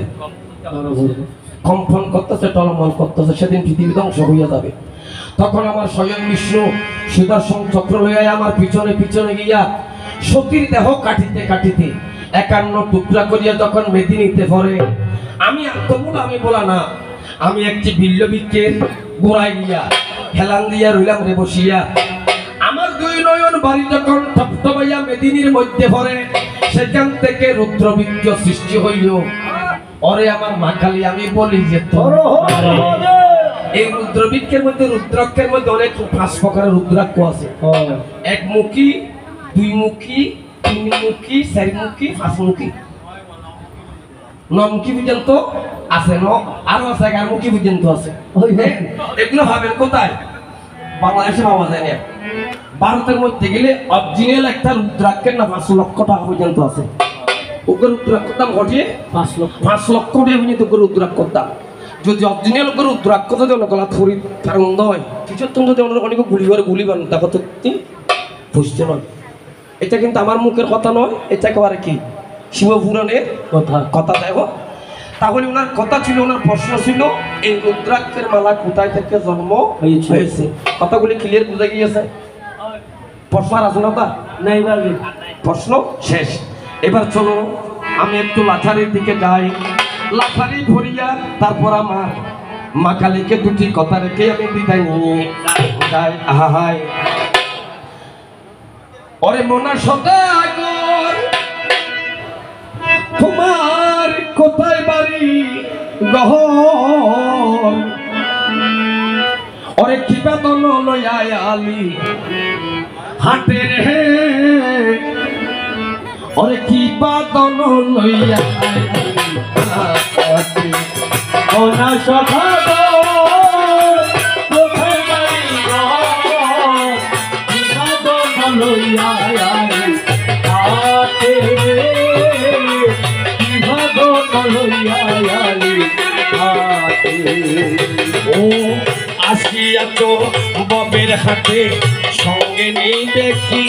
কম্পন করতেছে, টলমল করতেছে। সেদিন পৃথিবী ধ্বংস হইয়া যাবে। তখন আমার স্বয়ং বিষ্ণু সুদর্শন চক্র লইয়া আমার পিছনে পিছনে গিয়া সতীর দেহ কাটিতে কাটিতে 51 টুকরা করিয়া যখন মেদিনীতে পড়ে, আমি আত্মবল আমি বলা না, আমি একটি বিল্ল বৃক্ষের গোড়ায় গিয়া হেলান দিয়া রইলাম রে বসিয়া। আমার দুই নয়ন বাড়ি যখন টপটপাইয়া মেদিনীর মধ্যে পড়ে, সেখান থেকে রুদ্রবৃক্ষ সৃষ্টি হইল। ওরে আমার মা কালী, আমি বলি যে এই রুদ্রবৃক্ষের মধ্যে, রুদ্রাক্ষের মধ্যে অনেক 5 প্রকারের রুদ্রাক্ষ আছে। একমুখী, দুইমুখী, তিনমুখী, চারিমুখী, 5মুখী, 9মুখী পর্যন্ত আছে। আরো আছে 11মুখী পর্যন্ত আছে। এগুলো ভাবেন কোথায়? বাংলাদেশে পাওয়া যায় না। ভারতের মধ্যে গেলে অরিজিনাল একটা রুদ্রাক্ষের না 5 লক্ষ টাকা পর্যন্ত আছে। ওকে রুদ্রাক্ষর দাম ঘটিয়ে 5 লক্ষ টাকা পর্যন্ত ওকে রুদ্রাক্ষর দাম। যদি অরিজিনাল ওকে রুদ্রাক্ষ যদি অনেক গলা থরি আনন্দ হয়, কিছু তুমি যদি অনেক গুলি বান দেখো তো বুঝতে নয়। এটা কিন্তু আমার মুখের কথা নয়, এটা একেবারে কি শিবপুরাণের কথা দেখো। তাহলে ওনার কথা ছিল, ওনার প্রশ্ন ছিল এই রুদ্রাক্ষের মালা কোথায় থেকে জন্ম হয়েছে। কথাগুলি ক্লিয়ার বুঝে গিয়েছে? প্রশ্ন আর আছে না? নাই, প্রশ্ন শেষ। এবার চলো আমি একটু লাঠারির দিকে যাই। লাঠারি ভরিয়া তারপর আমার মা কালীকে দুটি কথা রেখে আমি বিদায় নিয়ে যাই। আহাই ওরে মনা সদাগর, তোমার কোথায় বাড়ি গহর? ওরে কি বেদন লইয়া আলি হাটে রে, ওরে কি বেদন লইয়া আলি মনা সদাগর, কোথায় বাড়ি গহর? কি বেদন লইয়া আলি হাটে রে, কি বেদন লইয়া আলি হাটে। ও আসিয়াছ ববের হাতে, সঙ্গে নেই দেখি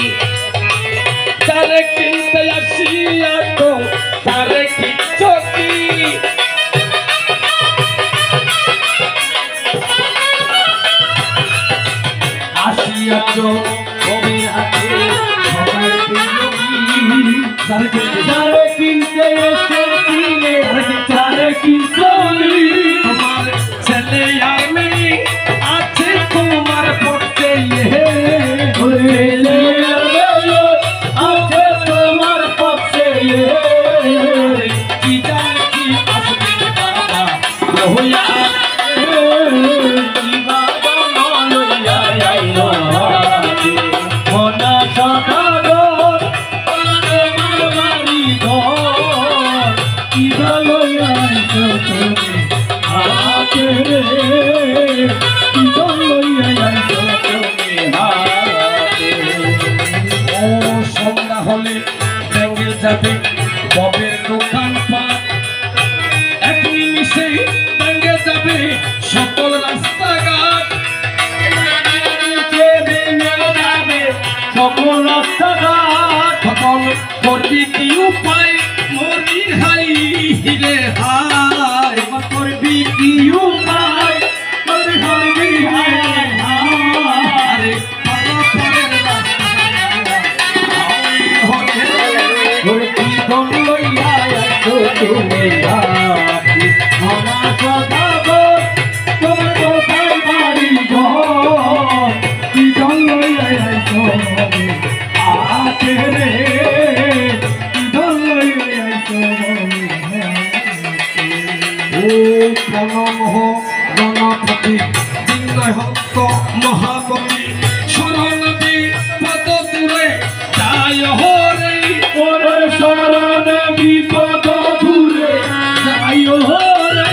তারে কিনতে আসিয়াছ, তারে কি চকি আসিয়াছ ববের হাতে, তারে কিনতে এসেছি, তারে কিনতে তোমার ছেলে আর মেয়ে আছে তোমার পড়তে আছে তোমার পক্ষে, কি জানি কি আসবে বাবা রহিয়া মনা সদাগর, তোমার বাড়ি ঘর, কি ভালো আইছো তুমি হাতে রে, কি ভালো আইছো তুমি হাতে। ও সন্ধ্যা হলে ভেঙে যাবে ববের দোকান পাট, এক নিমিষে ভেঙে যাবে সকল রাস্তাঘাট। সকল রাস্তাঘাট, তখন করবি কি উপায় মরি হাই রে হাই, করবি কি উপায় তোর হবি আরে পরের কি দম লইয়া আছো তুমি রাখি মনা সদাগর, তোমার কোথায় বাড়ি ঘর? কি দম লইয়া আছো তুমি হাতে রে, কি দম লইয়া আছো তুমি হাতে। ও প্রণমঃ গণপতি দিনহস্ত মহাপতি, শরণদি পদ দূরে যায় হরে, ওরে শরণে বিপদ দূরে যাই হরে,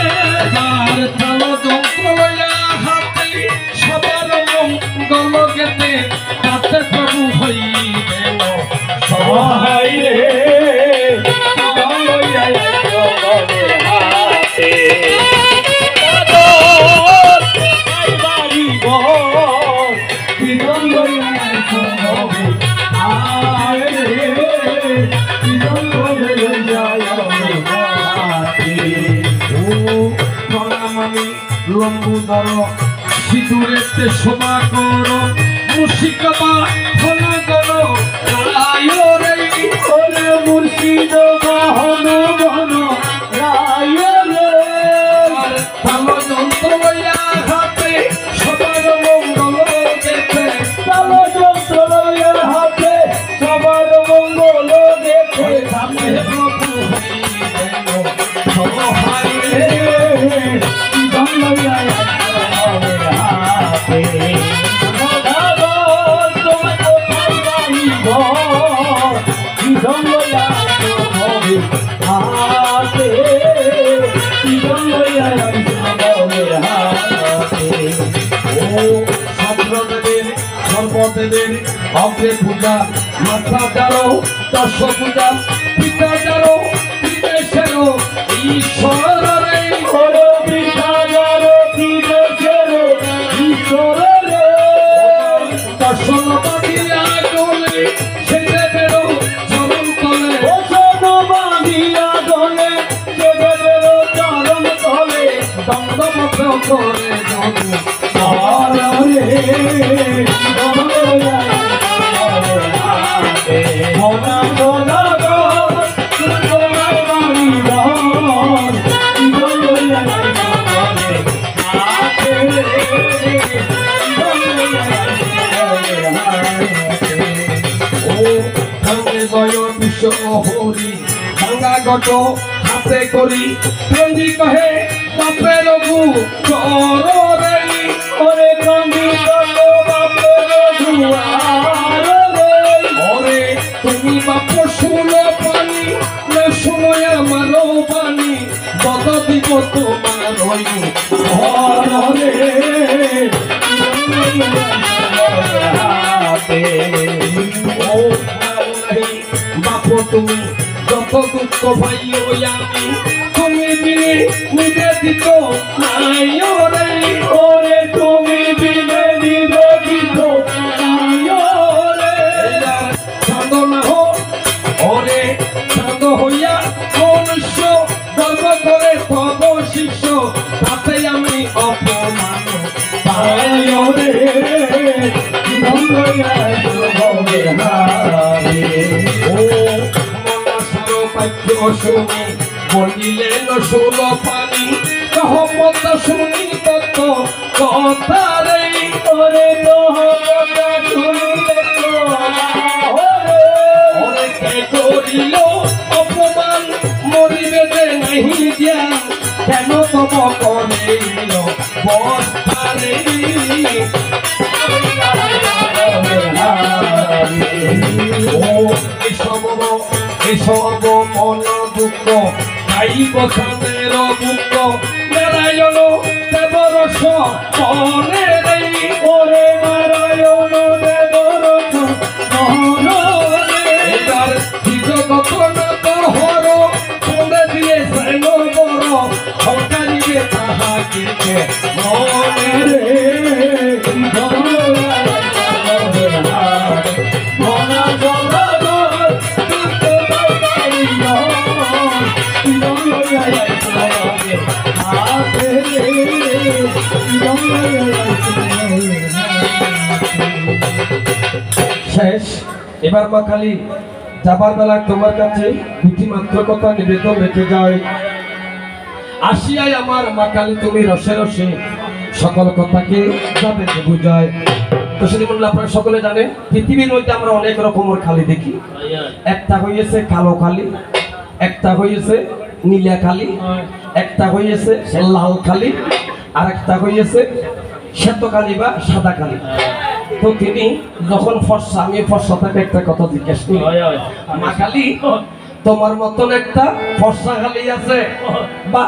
তার তাল যন্ত্র লইয়া হাতে সবার মঙ্গল গেতে, তাতে প্রভু হইবেন সহায় রে, লইয়া আইছো মনের হাতে। বাড়ি ঘর, কি দম লইয়া আইছো মনের হাতে রে, কি দম লইয়া মনের হাতে। ও প্রণামামি লম্বুদর, সিঁদুরেতে শোভা কর, মুশিকবা ফল গণ রায় রে, ওরে মুর্শিদ বাহন বন রায় রে, তাল যন্ত্র লইয়া হাতে সবার মঙ্গল গেতে, তাল যন্ত্র লইয়া হাতে সবার মঙ্গল দেখে, লইয়া ভবের হাতে তোমায় কোথায় পাইব জীবন লইয়া ভবের হাতে জীবন লইয়া ভবের হাতে ও সর্বদেবের সর্বদেবের অগ্রে পূজা মাথা যারো দশ পূজা পিতা যারো বিদেশেরও ঈশ্বর রে ওরে বিধানারে বিদেশেরও ঈশ্বর রে দর্শন বাঁধিয়া গলে সে দেবেরও চরণ তলে ওষণ বাঁধিয়া গলে সে দেবেরও চরণ তলে দণ্ডমত করে জনে আরে মনা মনা গো তোমার বাড়ি ঘর জীবন লইয়া ভবের হাতে জীবন লইয়া ভবের হাতে ও ভাঙ্গে জয় বিশ্ব হরি ভাঙ্গা গট হাতে করি প্রেমী কহে বাপে রঘু চরে ওরে কান্দি কত বাপের দুয়ার রে ওরে তুমি বাপ শুনো পানি না শুনো আমারও পানি কত দিব তোমার হইব ঘরে হাতে ও নাই বাপ তুমি যত দুঃখ পাইও আমি তুমি বিনে নিজে দিত নাই ওরে ওরে তুমি বিনে দিব দিত রে সাধনা হো ওরে সাধ হইয়া মনুষ্য গর্ব করে তব শিষ্য তাতে আমি অপমান পাই রে জীবন লইয়া ভবের হাতে ও মনসার বাক্য শুনি বলিলেন সুল পানি কহমত শুনি তত কথা রে ওরে তোহরা শুনিলে ওরে ওরে কে করিল অপমান মরিবে যে নাহি জ্ঞান কেন তব করিল বস্তারে ও এসব মন দুঃখ তাই বসানের দুঃখ নারায়ণ দেবরস মনে রে ওরে নারায়ণ দেবরস মহরে এবার জগত হর ফোনে দিয়ে সেন বড় হকারিবে তাহাকে মনে রে মনা জগৎ জীবন লইয়া হাতে জীবন লইয়া শেষ এবার মা খালি যাবার বেলা তোমার কাছে দুটি মাত্র কথা নিবেদন রেখে যায় আসিয়াই আমার মা কালী তুমি রসে রসে সকল কথাকে যাবে বুঝায় তো সেটি বললে আপনারা সকলে জানেন পৃথিবীর মধ্যে আমরা অনেক রকমের খালি দেখি একটা হইয়েছে কালো খালি একটা হইয়েছে নীলা খালি একটা হইয়েছে লাল খালি আর একটা হইয়েছে শ্বেত কালি বা সাদা কালি তো তিনি যখন ফর্সা আমি ফর্সা থেকে একটা কথা জিজ্ঞেস করি মা কালী তোমার মতন একটা ফর্সা কালি আছে বা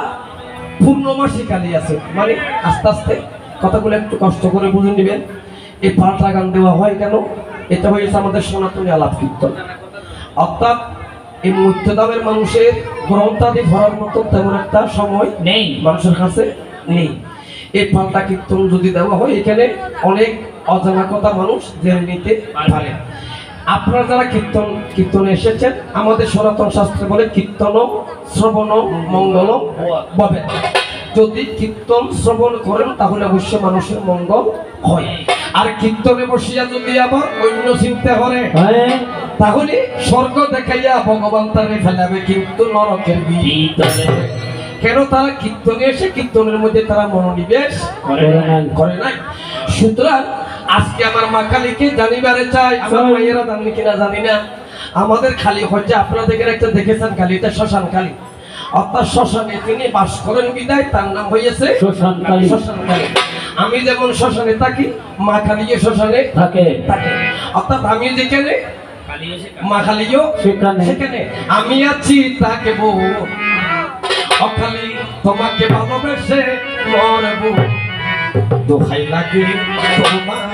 পূর্ণমাসী কালি আছে মানে আস্তে আস্তে কথাগুলো একটু কষ্ট করে বুঝে নেবেন এই পাল্টা গান দেওয়া হয় কেন এটা হয়েছে আমাদের সনাতনী আলাপ কীর্তন অর্থাৎ এই মধ্যদামের মানুষের গ্রন্থাদি ভরার মতো তেমন একটা সময় নেই মানুষের কাছে নেই এই পাল্টা কীর্তন যদি দেওয়া হয় এখানে অনেক অজানা কথা মানুষ জেনে নিতে পারে আপনারা যারা কীর্তনে এসেছেন আমাদের সনাতন শাস্ত্রে বলে কীর্তন শ্রবণ মঙ্গল ববে যদি কীর্তন শ্রবণ করেন তাহলে অবশ্যই মানুষের মঙ্গল হয় আর কীর্তনে বসিয়া যদি আবার অন্য চিন্তা করে তাহলে স্বর্গ দেখাইয়া ভগবান তারে ফেলাবে কিন্তু নরকের ভিতরে কেন তারা কীর্তনে এসে কীর্তনের মধ্যে তারা মনোনিবেশ করে নাই সুতরাং আজকে আমার মা কালীকে জানিবারে চাই আমার মায়েরা জানি কিনা জানি না আমাদের খালি হচ্ছে আপনাদের একটা দেখেছেন খালি এটা শ্মশান খালি অর্থাৎ শ্মশানে তিনি বাস করেন বিদায় তার নাম হয়েছে শ্মশান কালী শ্মশান কালী। আমি যেমন শ্মশানে থাকি মা কালীও শ্মশানে থাকে থাকে, অর্থাৎ আমি যেখানে মা কালীও সেখানে। সেখানে আমি আছি তাকে বউ অকালি তোমাকে ভালোবেসে মরবো, দোহাই লাগে তোমার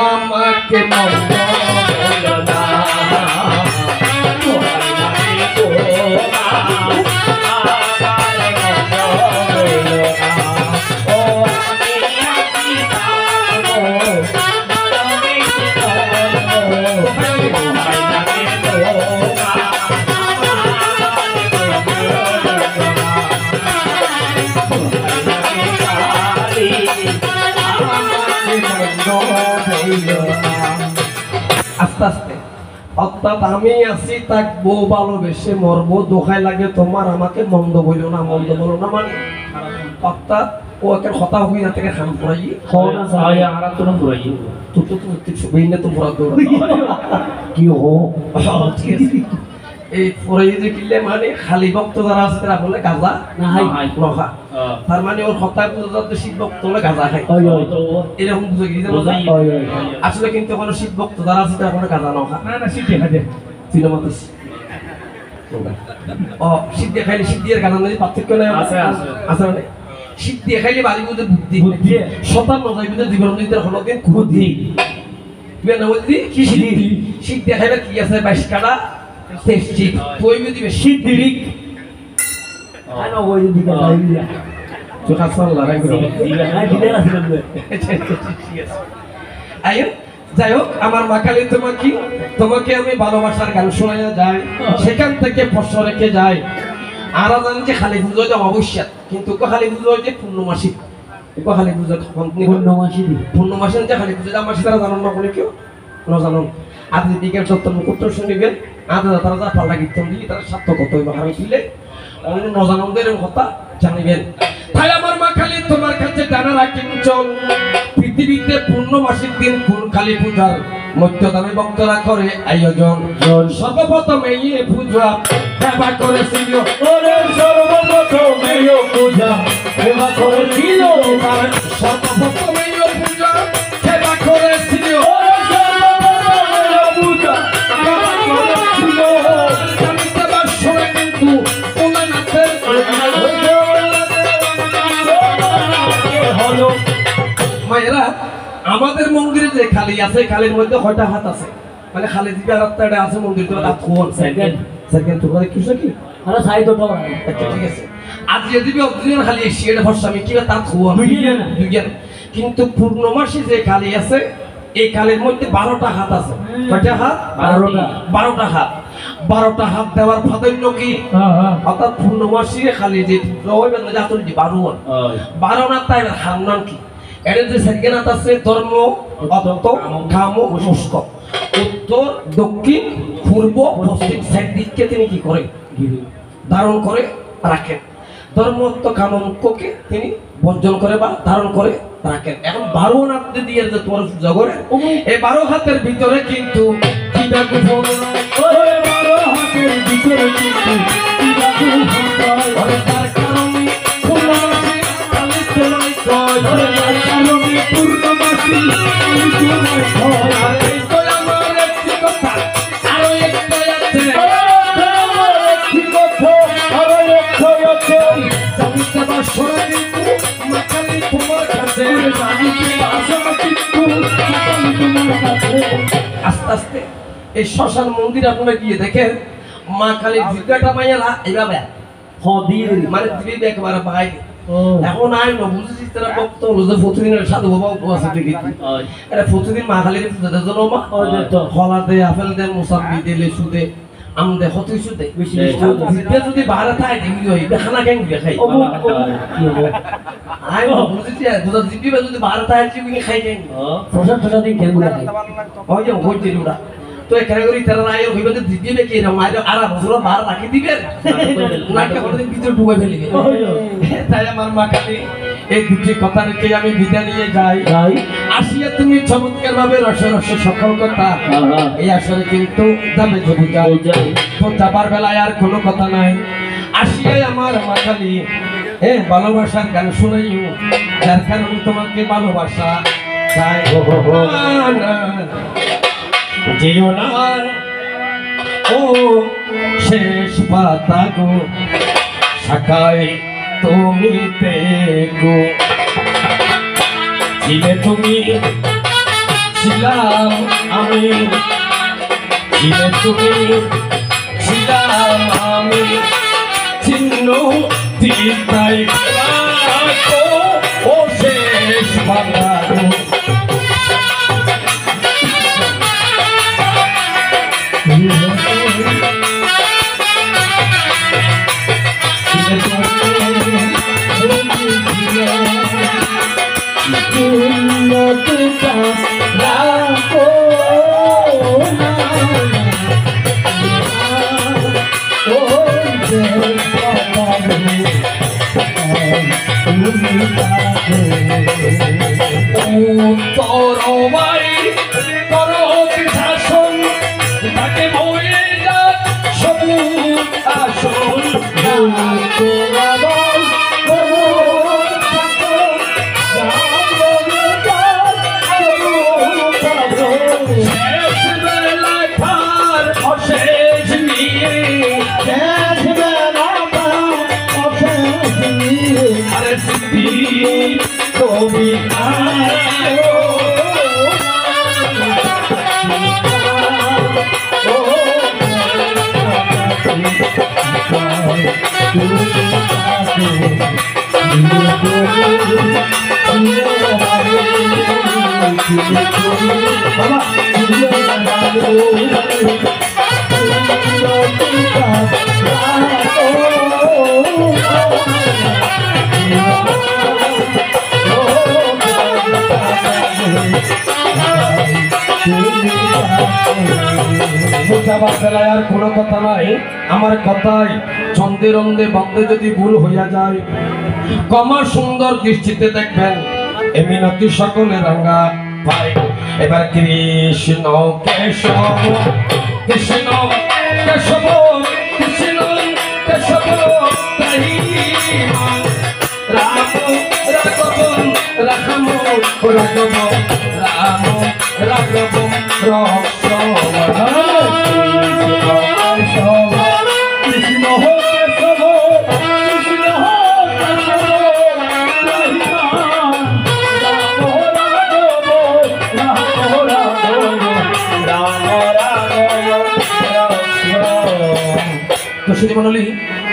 আমাকে মন্দ বলো না। দোহাই লাগে তোমার আস্তে আস্তে, অর্থাৎ আমি আছি তাক বউ ভালোবেসে মরবো, দোহাই লাগে তোমার আমাকে মন্দ বইল না। মন্দ বলো না মানে অর্থাৎ ও একটা কথা হই না থেকে খান পড়াই তো তো বইনে তো পড়া দৌড় কি হো ঠিক আছে। এই পড়াই যে কিনলে মানে খালি ভক্ত যারা আছে তারা বলে গাঁজা না হাই নখা, তার মানে ওর কথা বুঝতে শিব ভক্ত বলে গাঁজা খায় এরকম বুঝে গিয়েছে। আসলে কিন্তু কোনো শিব ভক্ত যারা আছে তারা বলে গাঁজা নখা না না সিটি হাজে চিনমাতিস ও সিদ্ধি খাইলে সিদ্ধির গাঁজা নদী পার্থক্য নেই আছে আছে আছে মানে সিদ্ধি খাইলে বাড়ি বুঝে বুদ্ধি বুদ্ধি শতান নজাই বুঝে জীবন নদীর হলো দিন বুদ্ধি বেনা বুদ্ধি কি সিদ্ধি সিদ্ধি খাইলে কি আছে 22 কাটা টেস্টি তুই বুঝিবে সিদ্ধিরিক আনো ওই দিকে লাইয়া তো কাছাল লাগাই করে না দিলে আছে আয়ো যাই হোক আমার মা কালী তোমাকে আমি ভালোবাসার গান শোনাইয়া যাই, সেখান থেকে প্রশ্ন রেখে যাই। আর জানি যে খালি পুজো যে অবশ্যই, কিন্তু খালি পুজো যে পূর্ণমাসী, খালি পুজো পূর্ণমাসী যে খালি পুজো আমার তারা জানান না বলে কেউ না জানান। আদি বিকেল সত্তর মুকুট শুনিবেন, আদি তারা যা পাল্টা কীর্তন দিলে তারা সার্থক কত আমি দিলে অন্য নজানন্দের কথা জানিবেন। তাই আমার মা কালী তোমার কাছে জানা রাখি চল, পৃথিবীতে পূর্ণমাসীর দিন কোন কালী পূজার মধ্যদানে ভক্তরা করে আয়োজন। সর্বপ্রথম এই পূজা সেবা করেছিল, সর্বপ্রথম এই পূজা সেবা করেছিল, সর্বপ্রথম এই পূজা সেবা করেছিল, পূজা সেবা করেছিল। আমি দেবার সময় কিন্তু ওনানাথের হলো মায়েরা আমাদের মন্দিরে যে খালি আছে, খালির মধ্যে কয়টা হাত আছে? মানে খালি দিকে হাতটা আছে মন্দির তো হাত কোন সেকেন্ড সেকেন্ড তো করে কিছু কি আরে সাইড তো আচ্ছা ঠিক আছে। আজ যে দিবে অবদিন খালি এসিয়ে ভরসা আমি কি তাত কোন দুইজন, কিন্তু পূর্ণমাসী যে খালি আছে এই কালের মধ্যে 12টা হাত আছে। কয়টা হাত? 12টা হাত। 12টা হাত দেওয়ার প্রাধান্য কি? অর্থাৎ পূর্ণমাসী খালি যে রইবেন না যাতন দি 12 না তাই হাত নাম কি? এর যে সেকেন্ড আছে ধর্ম অর্থ কাম মুস্ক, উত্তর দক্ষিণ পূর্ব পশ্চিম সাইড দিককে তিনি কি করে ধারণ করে রাখেন। ধর্ম অর্থ কাম মুখ্যকে তিনি বর্জন করে বা ধারণ করে রাখেন। এখন 12 হাত দিয়ে যে তোমার পূজা করে এই 12 হাতের ভিতরে কিন্তু কিবা গোপন ওরে 12 হাতের ভিতরে কিন্তু কিবা গোপন ওরে তার কারণে পূর্ণমাসী কালী তোমায় কয়, ওরে তার কারণে পূর্ণমাসী কালী তোমায় কয়। আর এই তো আমার একটি কথা আরো একটা আছে, জানিতে বা শোনা কিন্তু মা কালী তোমার কাছে, আস্তে আস্তে এই শ্মশান মন্দির আপনারা গিয়ে দেখেন মা কালীর জিজ্ঞাটা মাইয়ালা এইভাবে মানে দিবি একবার বাইরে। এখন আয় না বুঝেছি তারা ভক্ত হলো যে প্রতিদিনের সাধু বাবা উপবাসে দেখি এটা প্রতিদিন মা কালীর পূজা দেয় জন্য মা ফলা দেয়, আপেল দেয়, মোসাম্বি দেয়, লেচু দেয়, আম দেয়, কত কিছু দেয়। যদি বাহারে থাকে দেখবি হয় খানা কেন খাই আয় না বুঝেছি দুটা জিপি যদি বাহারে থাকে খাই কেন প্রসাদ প্রসাদ দিয়ে কেন লাগে ওই যে হইছে ওটা তো এখানে করি তারা নাই হইবে তো দিবে কি না মাইরে আর বছর বার রাখি দিবেন নাকি কোনদিন ভিতরে ঢুকে ফেলিবে। তাই আমার মা কালী এই দুটি কথা রেখে আমি বিদায় নিয়ে যাই। আসিয়া তুমি চমৎকার ভাবে রসে রসে সকল কথা এই আসরে কিন্তু যাবে যে বুঝাই তো যাবার বেলায় আর কোনো কথা নাই। আসিয়াই আমার মাখালি ভালোবাসার গান শোনাইও, যার কারণে তোমাকে ভালোবাসা চাই। না, যেও না ও শেষ পাতা গো, শাখায় তুমি গো, ছিলে তুমি ছিলাম আমি, ছিলে তুমি ছিলাম আমি, চিহ্ন তিতাই ও শেষ পাতা গো। তরবারি করক শাসন, তাকে বয়ে যাক সবুজ আসন। শেষ বেলায় তার অশেষ নিয়ে, আরে স্মৃতি কবি আর কোনো কথা নাই, আমার কথাই ছন্দে রন্দে বন্ধে যদি ভুল হইয়া যায়, কমা সুন্দর দৃষ্টিতে দেখবেন এ মিনতি সকলে রাঙ্গা ভাই। এবার কৃষ্ণ কেশব কৃষ্ণ কেশব কৃষ্ণ কেশব রাম রাঘব রাম রাঘব রাম রাঘব কৃষ্ণ কেশব কৃষ্ণ দর্শনী মণ্ডলী,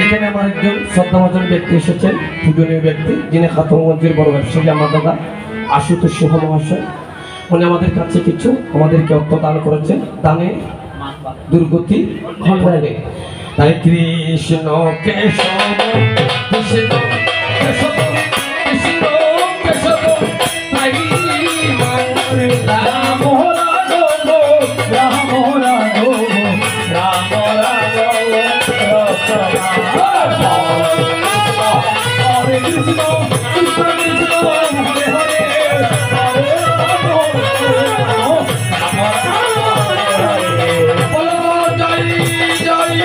এখানে আমার একজন শ্রদ্ধাভাজন ব্যক্তি এসেছেন, পূজনীয় ব্যক্তি, যিনি খাতমগঞ্জের বড় ব্যবসায়ী আমার দাদা আশুতোষ সিংহ মহাশয়। উনি আমাদের কাছে কিছু আমাদেরকে অর্থ দান করেছেন, দানে দুর্গতি ঘটাবে। তাই কৃষ্ণ কেশব কৃষ্ণ কেশব কৃষ্ণ কেশব তাই রাম রাঘব রাম রাঘব রাম রাঘব হরে কৃষ্ণ কৃষ্ণ কৃষ্ণ হরে হরে হরে রাম জয় জয়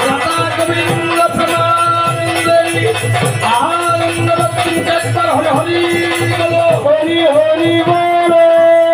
রাধা গোবিন্দ প্রেমানন্দে আনন্দ ভক্তি হরি হরি বলো হরি হরি বল।